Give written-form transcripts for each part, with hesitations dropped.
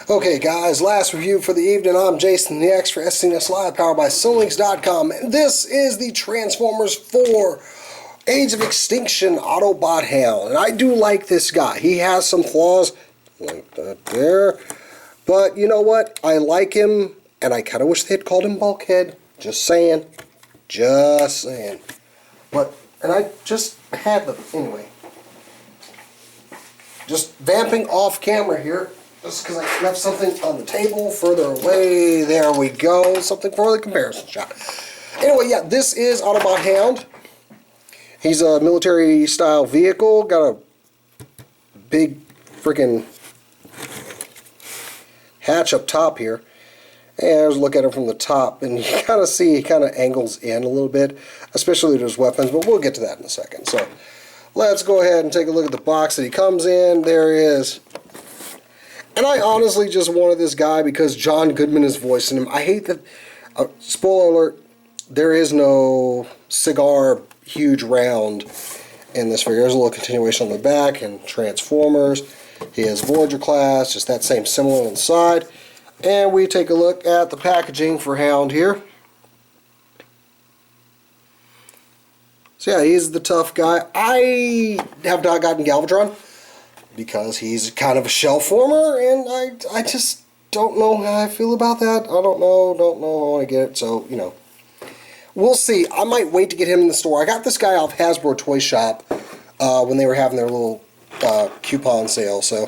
Okay guys, last review for the evening. I'm Jason the X for SCNS Live, powered by Solinks.com, and this is the Transformers 4 Age of Extinction Autobot Hound. And I do like this guy. He has some flaws, like that there, but you know what? I like him, and I kind of wish they had called him Bulkhead. Just saying. Just saying. But, and I just had the, anyway. Just vamping off camera here. Just because I left something on the table further away. There we go. Something for the comparison shot. Anyway, yeah, this is Autobot Hound. He's a military-style vehicle. Got a big freaking hatch up top here. And there's a look at him from the top. And you kind of see he kind of angles in a little bit, especially with his weapons. But we'll get to that in a second. So let's go ahead and take a look at the box that he comes in. There he is. And I honestly just wanted this guy because John Goodman is voicing him. I hate that, spoiler alert, there is no cigar huge round in this figure. There's a little continuation on the back and Transformers. He has Voyager class, just that same symbol on the side. And we take a look at the packaging for Hound here. So yeah, he's the tough guy. I have not gotten Galvatron, because he's kind of a shell former, and I just don't know how I feel about that. I don't know if I want to get it, so, you know. We'll see. I might wait to get him in the store. I got this guy off Hasbro Toy Shop when they were having their little coupon sale, so.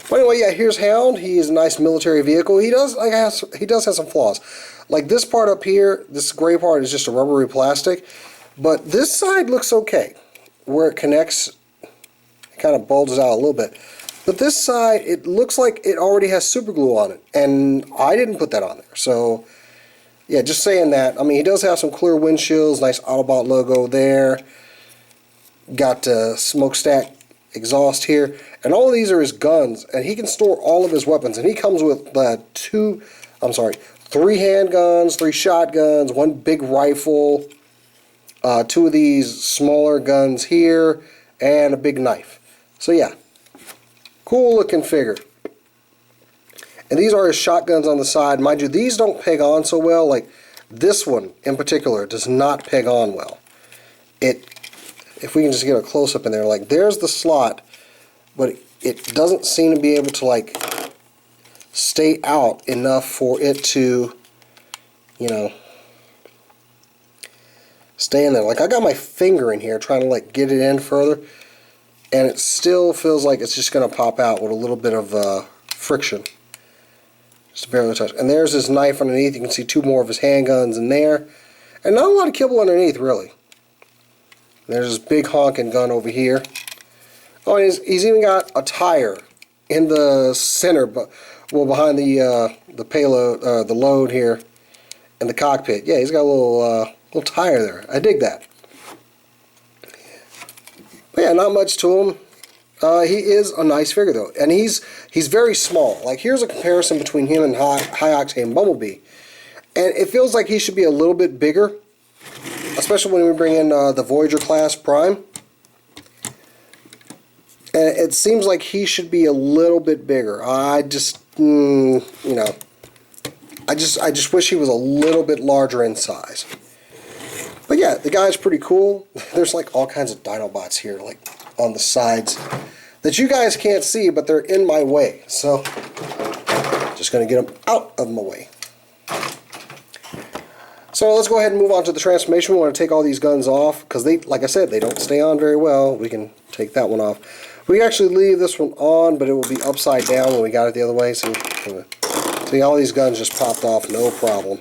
But anyway, yeah, here's Hound. He is a nice military vehicle. He does have some flaws. Like this part up here, this gray part is just a rubbery plastic, but this side looks okay. Where it connects, kind of bulges out a little bit, but this side, it looks like it already has super glue on it, and I didn't put that on there. So yeah, just saying that. I mean, he does have some clear windshields, nice Autobot logo there, got smokestack exhaust here, and all of these are his guns, and he can store all of his weapons, and he comes with 3 handguns, 3 shotguns, 1 big rifle, 2 of these smaller guns here, and a big knife. So yeah, cool looking figure. And these are his shotguns on the side. Mind you, these don't peg on so well. Like this one in particular does not peg on well. If we can just get a close-up in there, like there's the slot, but it doesn't seem to be able to like stay out enough for it to, you know, stay in there. Like I got my finger in here trying to like get it in further, and it still feels like it's just going to pop out with a little bit of friction. Just barely touch. And there's his knife underneath. You can see 2 more of his handguns in there. And not a lot of kibble underneath, really. There's this big honking gun over here. Oh, and he's even got a tire in the center, but well, behind the payload, the load here in the cockpit. Yeah, he's got a little tire there. I dig that. But yeah, not much to him. He is a nice figure though, and he's very small. Like here's a comparison between him and High Octane Bumblebee, and it feels like he should be a little bit bigger, especially when we bring in the Voyager class Prime. And it seems like he should be a little bit bigger. I just, you know, I just wish he was a little bit larger in size. But yeah, the guy's pretty cool. There's like all kinds of Dinobots here, like on the sides, that you guys can't see, but they're in my way. So, just going to get them out of my way. So let's go ahead and move on to the transformation. We want to take all these guns off, because they, like I said, they don't stay on very well. We can take that one off. We actually leave this one on, but it will be upside down when we got it the other way. So, see, all these guns just popped off, no problem.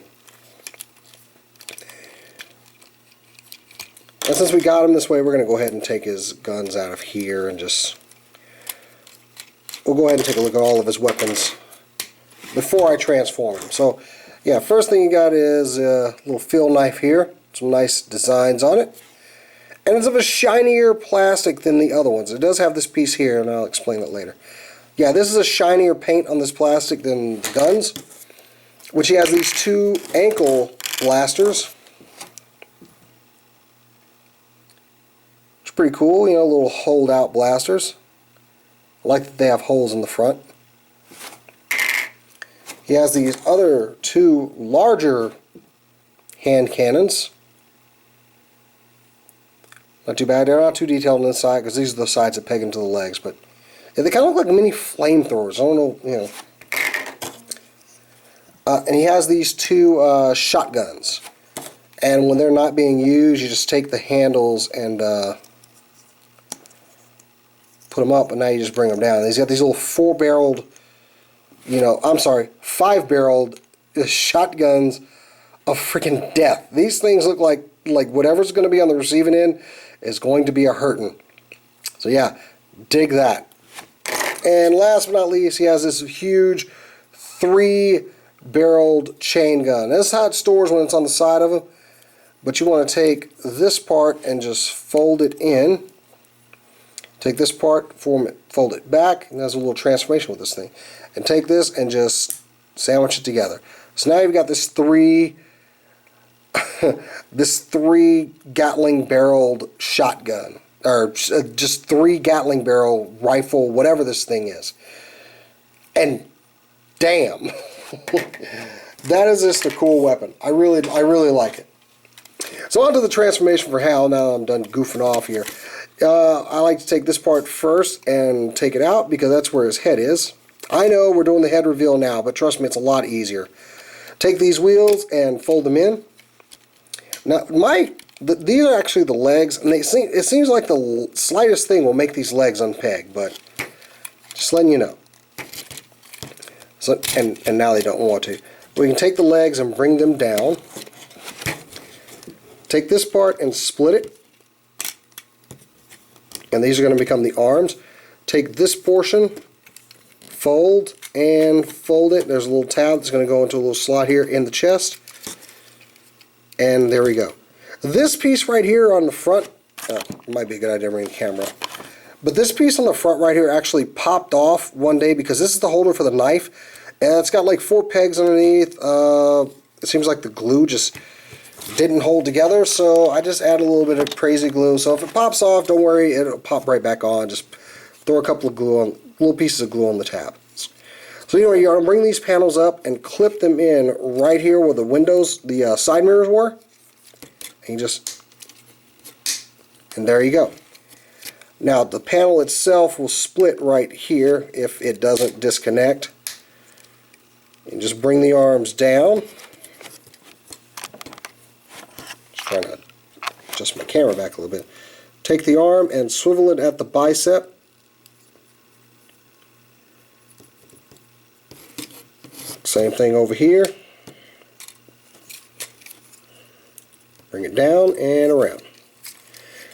And since we got him this way, we're going to go ahead and take his guns out of here and just... We'll go ahead and take a look at all of his weapons before I transform him. So, yeah, first thing you got is a little field knife here. Some nice designs on it. And it's of a shinier plastic than the other ones. It does have this piece here, and I'll explain it later. Yeah, this is a shinier paint on this plastic than the guns, which he has these 2 ankle blasters. Pretty cool, you know, little hold-out blasters. I like that they have holes in the front. He has these other two larger hand cannons. Not too bad. They're not too detailed on this side because these are the sides that peg him to the legs. But yeah, they kind of look like mini flamethrowers. I don't know, you know. And he has these two shotguns. And when they're not being used, you just take the handles and put them up, and now you just bring them down. And he's got these little 4-barreled, you know, I'm sorry, 5-barreled shotguns of freaking death. These things look like whatever's going to be on the receiving end is going to be a hurting. So yeah, dig that. And last but not least, he has this huge 3-barreled chain gun. This is how it stores when it's on the side of him. But you want to take this part and just fold it in. Take this part, fold it back, and there's a little transformation with this thing. And take this and just sandwich it together. So now you've got this three Gatling barreled shotgun, or just 3 Gatling barrel rifle, whatever this thing is. And damn, that is just a cool weapon. I really like it. So on to the transformation for Hound. Now I'm done goofing off here. I like to take this part first and take it out because that's where his head is. I know we're doing the head reveal now, but trust me, it's a lot easier. Take these wheels and fold them in. Now, these are actually the legs, and it seems like the slightest thing will make these legs unpeg, but just letting you know. So, and now they don't want to. We can take the legs and bring them down. Take this part and split it, and these are going to become the arms. Take this portion, fold, and fold it. There's a little tab that's going to go into a little slot here in the chest, and there we go. This piece right here on the front, might be a good idea to bring the camera up, but this piece on the front right here actually popped off one day because this is the holder for the knife, and it's got like 4 pegs underneath. It seems like the glue just didn't hold together, so I just add a little bit of crazy glue. So if it pops off, don't worry, it'll pop right back on. Just throw a couple of little pieces of glue on the tab. So anyway, you're gonna bring these panels up and clip them in right here where the windows, the side mirrors were. And and there you go. Now the panel itself will split right here if it doesn't disconnect. And just bring the arms down. Trying to adjust my camera back a little bit. Take the arm and swivel it at the bicep. Same thing over here. Bring it down and around.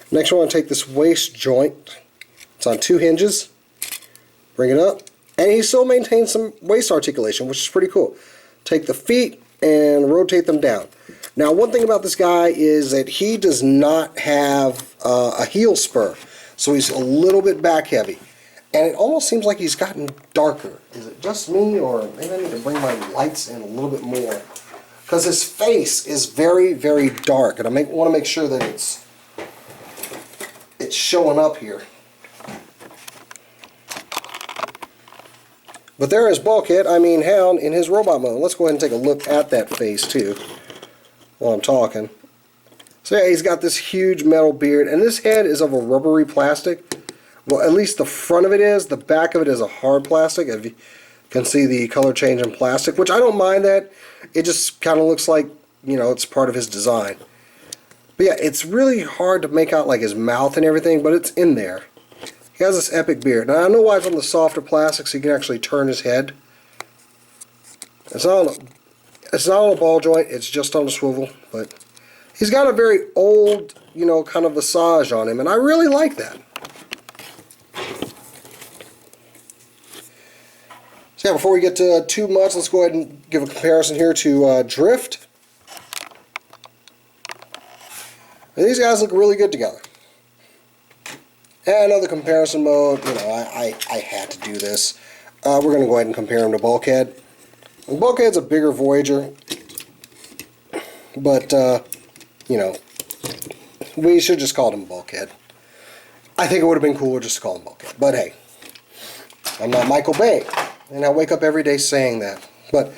Next, I want to take this waist joint. It's on 2 hinges. Bring it up. And he still maintains some waist articulation, which is pretty cool. Take the feet and rotate them down. Now, one thing about this guy is that he does not have a heel spur, so he's a little bit back heavy. And it almost seems like he's gotten darker. Is it just me, or maybe I need to bring my lights in a little bit more? Because his face is very, very dark, and I want to make sure that it's showing up here. But there is Bulkhead, Hound, in his robot mode. Let's go ahead and take a look at that face, too, while I'm talking. So yeah, he's got this huge metal beard, and this head is of a rubbery plastic. Well, at least the front of it is. The back of it is a hard plastic. If you can see the color change in plastic, which I don't mind that. It just kind of looks like, you know, it's part of his design. But yeah, it's really hard to make out like his mouth and everything, but it's in there. He has this epic beard. Now I know why it's on the softer plastic, so you can actually turn his head. It's not on a ball joint, it's just on a swivel, but he's got a very old, you know, kind of visage on him, and I really like that. So yeah, before we get to too much, let's go ahead and give a comparison here to Drift. And these guys look really good together. And another comparison mode, you know, I had to do this. We're going to go ahead and compare him to Bulkhead. And Bulkhead's a bigger Voyager, but, you know, we should just call him Bulkhead. I think it would have been cooler just to call him Bulkhead. But hey, I'm not Michael Bay, and I wake up every day saying that. But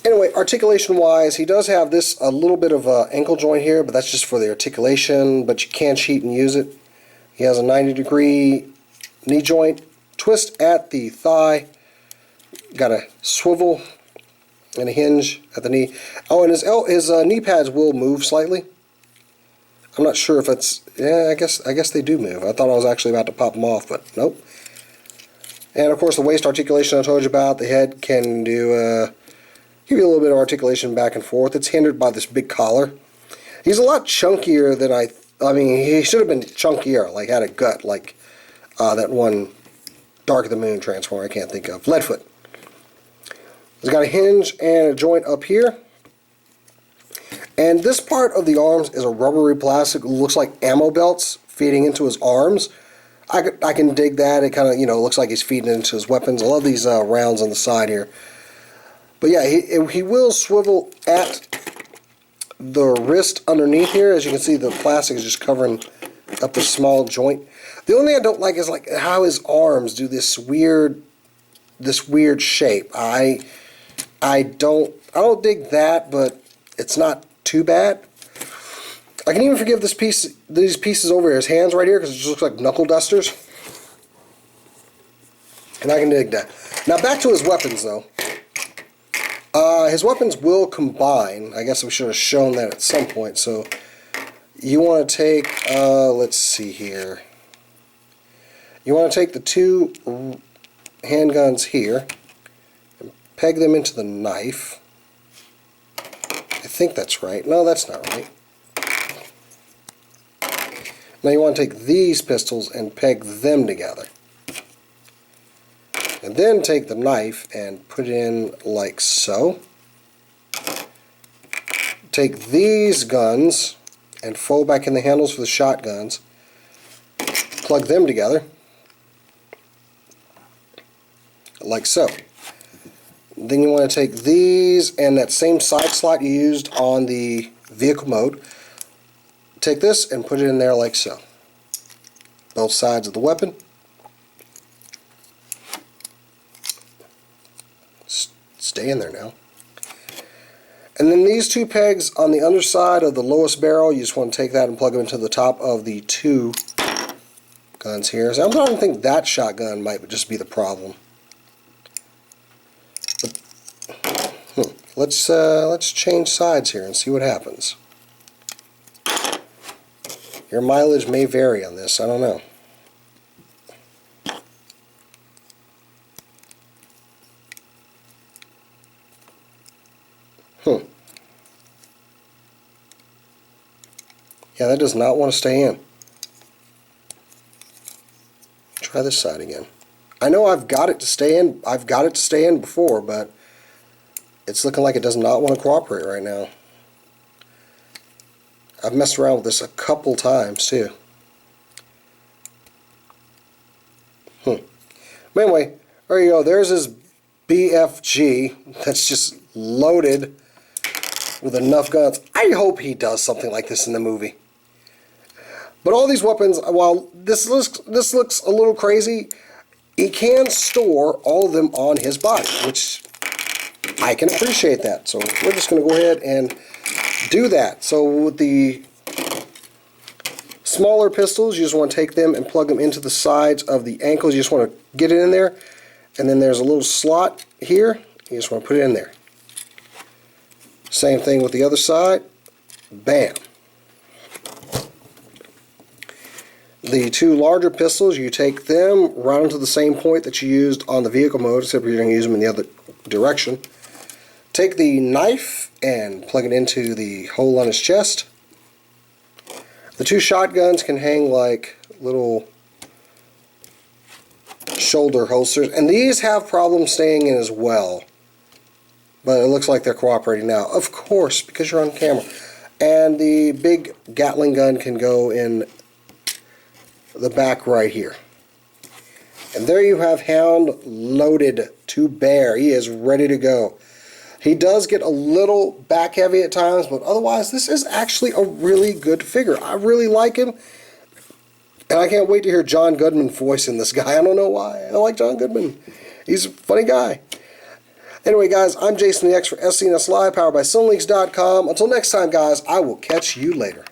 anyway, articulation-wise, he does have this a little bit of an ankle joint here, but that's just for the articulation, but you can cheat and use it. He has a 90-degree knee joint, twist at the thigh, got a swivel and a hinge at the knee. Oh, and his knee pads will move slightly. I'm not sure if it's, yeah, I guess they do move. I thought I was actually about to pop them off, but nope. And of course the waist articulation I told you about. The head can do, give you a little bit of articulation back and forth. It's hindered by this big collar. He's a lot chunkier than I mean, he should have been chunkier, like had a gut, like that one Dark of the Moon Transformer I can't think of. Leadfoot. He's got a hinge and a joint up here. And this part of the arms is a rubbery plastic. It looks like ammo belts feeding into his arms. I can dig that. It kind of, looks like he's feeding into his weapons. I love these rounds on the side here. But yeah, he will swivel at the wrist underneath here. As you can see, the plastic is just covering up the small joint. The only thing I don't like is like how his arms do this weird shape. I don't dig that, but it's not too bad. I can even forgive these pieces over his hands right here because it just looks like knuckle dusters. And I can dig that. Now back to his weapons though. His weapons will combine. I guess we should have shown that at some point. So you want to take, let's see here. You want to take the two handguns here and peg them into the knife. I think that's right. No, that's not right. Now you want to take these pistols and peg them together. And then take the knife and put it in like so. Take these guns and fold back in the handles for the shotguns. Plug them together. Like so. Then you want to take these and that same side slot you used on the vehicle mode. Take this and put it in there like so. Both sides of the weapon. Stay in there now. And then these two pegs on the underside of the lowest barrel, you just want to take that and plug them into the top of the two guns here. So I'm starting to think that shotgun might just be the problem. But, let's change sides here and see what happens. Your mileage may vary on this, I don't know. Yeah, that does not want to stay in. Try this side again. I know I've got it to stay in. I've got it to stay in before, but it's looking like it does not want to cooperate right now. I've messed around with this a couple times too. But anyway, there you go. There's his BFG that's just loaded with enough guns. I hope he does something like this in the movie. But all these weapons, while this looks a little crazy, he can store all of them on his body, which I can appreciate that. So we're just going to go ahead and do that. So with the smaller pistols, you just want to take them and plug them into the sides of the ankles. You just want to get it in there. And then there's a little slot here. You just want to put it in there. Same thing with the other side. Bam. The two larger pistols, you take them right onto the same point that you used on the vehicle mode, except you're going to use them in the other direction. Take the knife and plug it into the hole on his chest. The two shotguns can hang like little shoulder holsters, and these have problems staying in as well. But it looks like they're cooperating now. Of course, because you're on camera. And the big Gatling gun can go in the back right here. And there you have Hound loaded to bear. He is ready to go. He does get a little back heavy at times, but otherwise this is actually a really good figure. I really like him. And I can't wait to hear John Goodman voicing this guy. I don't know why. I like John Goodman. He's a funny guy. Anyway, guys, I'm Jason the X for SCNS Live, powered by CinemaLeaks.com. Until next time, guys, I will catch you later.